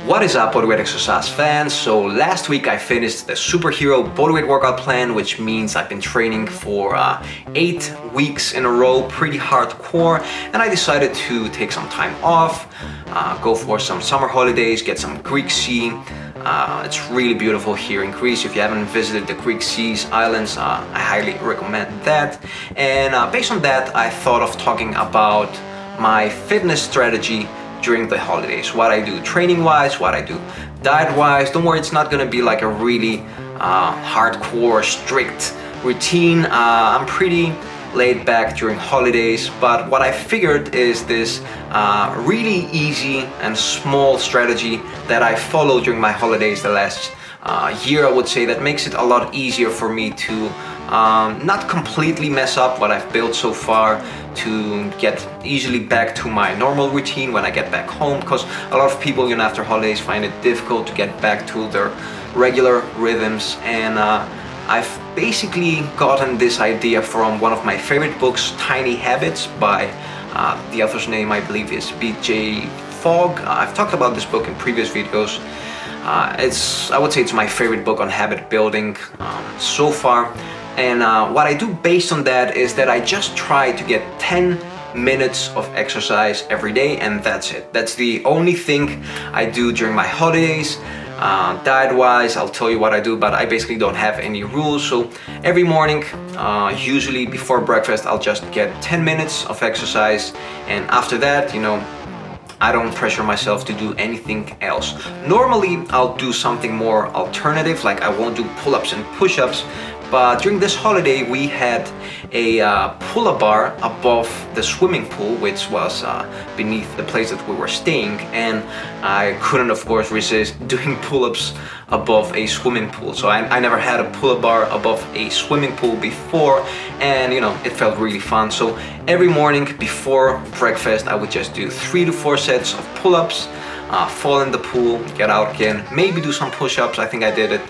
What is up, Bodyweight exercise fans? So last week I finished the superhero Bodyweight workout plan, which means I've been training for 8 weeks in a row, pretty hardcore, and I decided to take some time off, go for some summer holidays, get some Greek sea. It's really beautiful here in Greece. If you haven't visited the Greek Seas Islands, I highly recommend that. And based on that, I thought of talking about my fitness strategy during the holidays, what I do training-wise, what I do diet-wise. Don't worry, it's not gonna be like a really hardcore, strict routine. I'm pretty laid back during holidays, but what I figured is this really easy and small strategy that I follow during my holidays the last year, I would say, that makes it a lot easier for me to not completely mess up what I've built so far, to get easily back to my normal routine when I get back home, because a lot of people, after holidays find it difficult to get back to their regular rhythms. And I've basically gotten this idea from one of my favorite books, Tiny Habits, by the author's name I believe is B.J. Fogg. I've talked about this book in previous videos. I would say it's my favorite book on habit building so far. And what I do based on that is that I just try to get 10 minutes of exercise every day, and that's it. That's the only thing I do during my holidays. Diet-wise, I'll tell you what I do, but I basically don't have any rules. So every morning, usually before breakfast, I'll just get 10 minutes of exercise, and after that, I don't pressure myself to do anything else. Normally, I'll do something more alternative, like I won't do pull-ups and push-ups. But during this holiday, we had a pull-up bar above the swimming pool, which was beneath the place that we were staying. And I couldn't, of course, resist doing pull-ups above a swimming pool. So I never had a pull-up bar above a swimming pool before. And, it felt really fun. So every morning before breakfast, I would just do 3 to 4 sets of pull-ups, fall in the pool, get out again, maybe do some push-ups. I think I did it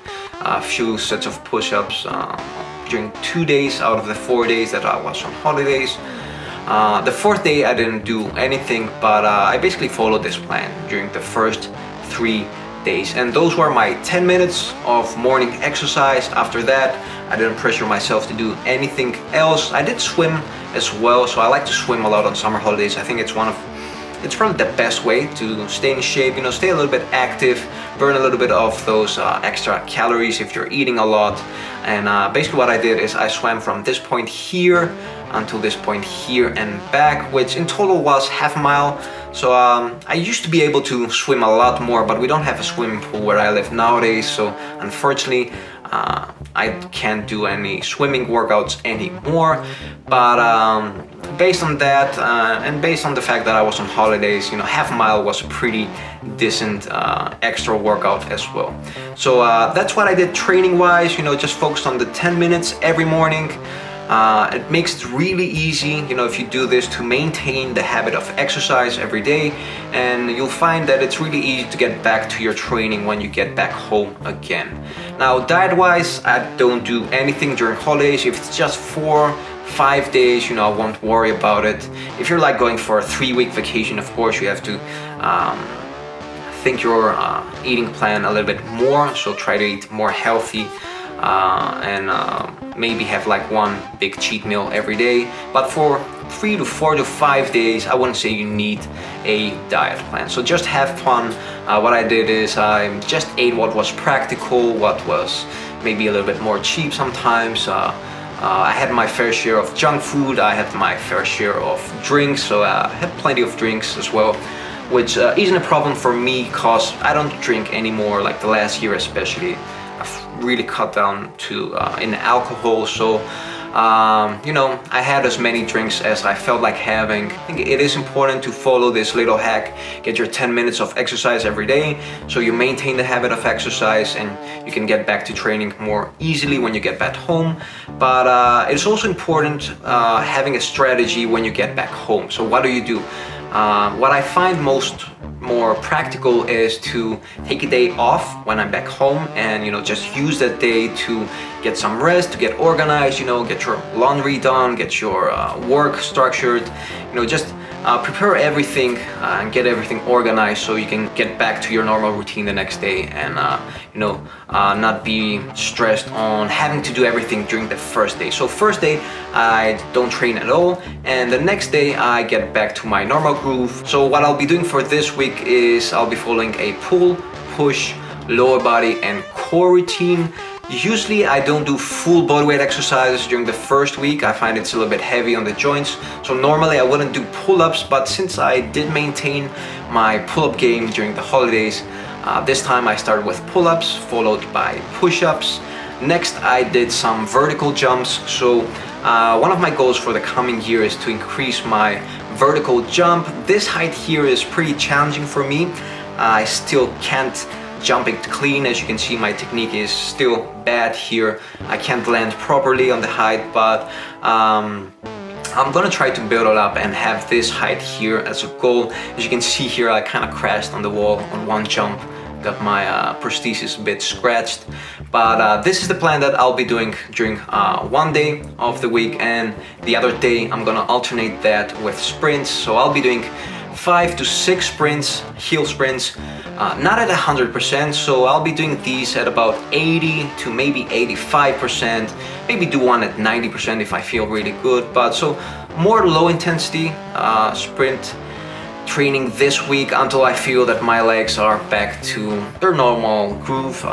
a few sets of push-ups during 2 days out of the 4 days that I was on holidays. The 4th day I didn't do anything, but I basically followed this plan during the first 3 days, and those were my 10 minutes of morning exercise. After that, I didn't pressure myself to do anything else. I did swim as well, so I like to swim a lot on summer holidays. I think it's probably the best way to stay in shape, stay a little bit active, burn a little bit of those extra calories if you're eating a lot. And basically what I did is I swam from this point here until this point here and back, which in total was half a mile. So I used to be able to swim a lot more, but we don't have a swimming pool where I live nowadays. So unfortunately, I can't do any swimming workouts anymore. But based on that, and based on the fact that I was on holidays, half a mile was a pretty decent extra workout as well. So that's what I did training-wise, just focused on the 10 minutes every morning. It makes it really easy, if you do this, to maintain the habit of exercise every day, and you'll find that it's really easy to get back to your training when you get back home again. Now, diet-wise, I don't do anything during holidays. If it's just 4-5 days, I won't worry about it. If you're like going for a 3-week vacation, of course, you have to think your eating plan a little bit more, so try to eat more healthy. And maybe have like one big cheat meal every day. But for 3 to 4 to 5 days, I wouldn't say you need a diet plan. So just have fun. What I did is I just ate what was practical, what was maybe a little bit more cheap sometimes. I had my fair share of junk food, I had my fair share of drinks, so I had plenty of drinks as well, which isn't a problem for me because I don't drink anymore, like the last year especially. I've really cut down to in alcohol, so I had as many drinks as I felt like having. I think it is important to follow this little hack. Get your 10 minutes of exercise every day, so you maintain the habit of exercise and you can get back to training more easily when you get back home. But it's also important having a strategy when you get back home. So what do? What I find more practical is to take a day off when I'm back home and just use that day to get some rest, to get organized, get your laundry done, get your work structured, just prepare everything and get everything organized so you can get back to your normal routine the next day and not be stressed on having to do everything during the first day. So first day I don't train at all, and the next day I get back to my normal groove. So what I'll be doing for this week is I'll be following a pull, push, lower body and core routine. Usually I don't do full bodyweight exercises during the first week. I find it's a little bit heavy on the joints. So normally I wouldn't do pull-ups, but since I did maintain my pull-up game during the holidays, this time I started with pull-ups followed by push-ups. Next I did some vertical jumps. So one of my goals for the coming year is to increase my vertical jump. This height here is pretty challenging for me. I still can't jump it clean. As you can see, my technique is still bad here. I can't land properly on the height, but I'm gonna try to build it up and have this height here as a goal. As you can see here, I kind of crashed on the wall on one jump, got my prosthesis a bit scratched, but this is the plan that I'll be doing during one day of the week, and the other day I'm gonna alternate that with sprints. So I'll be doing 5 to 6 sprints, heel sprints, not at 100%, so I'll be doing these at about 80 to maybe 85%, maybe do one at 90% if I feel really good. But so more low intensity sprint training this week until I feel that my legs are back to their normal groove.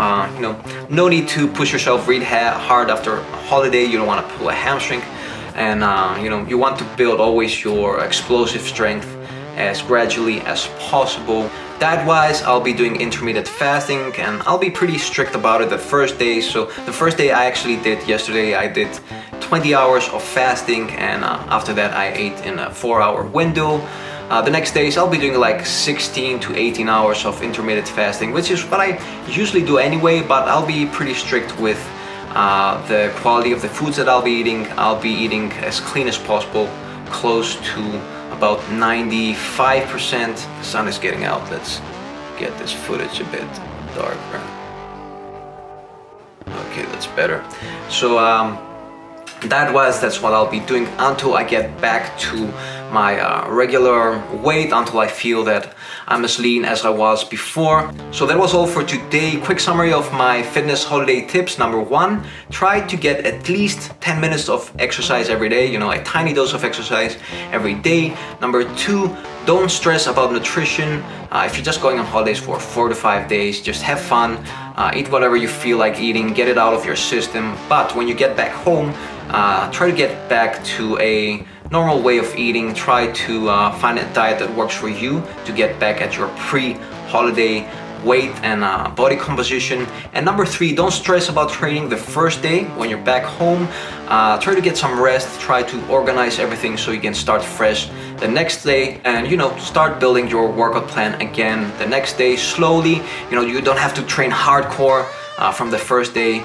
No need to push yourself really hard after a holiday. You don't want to pull a hamstring, and you want to build always your explosive strength as gradually as possible. Diet-wise, I'll be doing intermittent fasting, and I'll be pretty strict about it the first day. So the first day I actually did yesterday, I did 20 hours of fasting, and after that I ate in a 4-hour window. The next days I'll be doing like 16 to 18 hours of intermittent fasting, which is what I usually do anyway, but I'll be pretty strict with the quality of the foods that I'll be eating. I'll be eating as clean as possible, close to about 95%. The sun is getting out. Let's get this footage a bit darker. Okay, that's better. So that's what I'll be doing until I get back to my regular weight, until I feel that I'm as lean as I was before. So that was all for today. Quick summary of my fitness holiday tips. Number 1, try to get at least 10 minutes of exercise every day, a tiny dose of exercise every day. Number 2, don't stress about nutrition. If you're just going on holidays for 4 to 5 days, just have fun, eat whatever you feel like eating, get it out of your system. But when you get back home, try to get back to a normal way of eating. Try to find a diet that works for you to get back at your pre-holiday weight and body composition. And number 3, don't stress about training the first day. When you're back home, try to get some rest, try to organize everything so you can start fresh the next day, and start building your workout plan again the next day slowly. You don't have to train hardcore from the first day.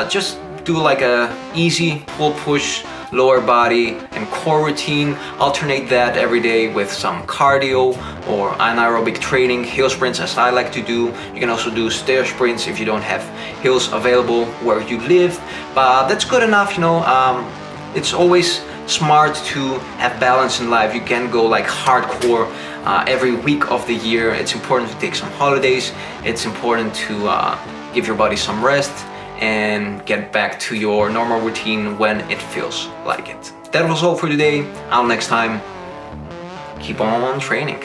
Just do like a easy pull push lower body and core routine. Alternate that every day with some cardio or anaerobic training, heel sprints as I like to do. You can also do stair sprints if you don't have hills available where you live, but that's good enough. It's always smart to have balance in life. You can go like hardcore every week of the year. It's important to take some holidays. It's important to give your body some rest and get back to your normal routine when it feels like it. That was all for today. Until next time, keep on training.